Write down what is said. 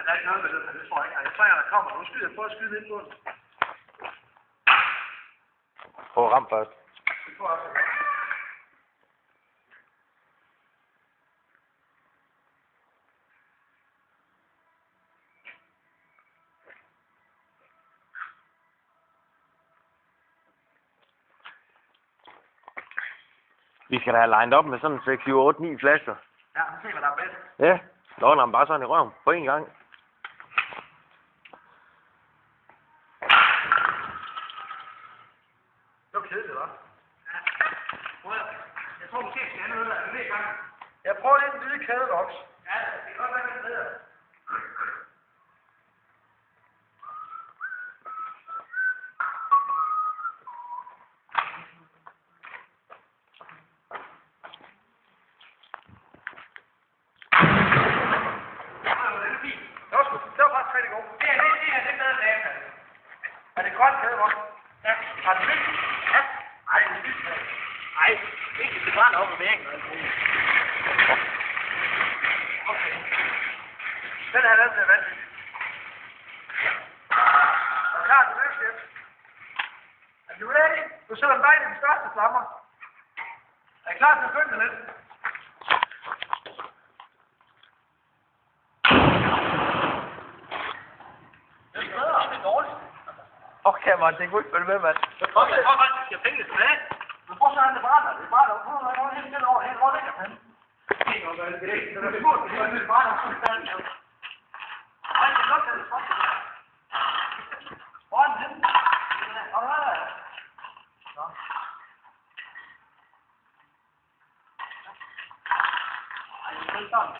der er ikke noget med det, det tror jeg ikke. Jeg trænger, der kommer. Nu skyder jeg. Prøv at skyde ind på den. Prøv at ramme først. Det tror jeg også. Vi skal da have lined op med sådan 6, 7, 8, 9 flasker. Ja, se hvad der er bedst. Ja, låner ham bare sådan i røven på en gang. Det var kedeligt, hva'? Ja. Jeg tror måske, jeg skal have noget af det i gang. Jeg prøver lidt en lille kædevoks. Ja, det kan godt være, det er bedre. Det var faktisk rigtig god. Det er bedre end det. Er det grønt kædevoks? Ja. Har det lyst? Ja. Ej, det er lyst. Ej, ikke det brænder op i væggen. Okay. Den her, den er vanvittig. Er du klar til næste hjem? Er du ready? Du sætter den bare i den største flammer. Er I klar til at følge med lidt? Okay, man, det kunne ikke følge med, mand. Jeg tror faktisk, vi skal penge tilbage. Men prøv så, at det brænder. Det brænder. Prøv at helt stille over. Helt hvor ligger den? Det er godt, det er ikke. Det er smurt, det brænder. Ej, det lugter det godt. Hvor er den henne? Har du været der? Nå. Ej, det er sådan.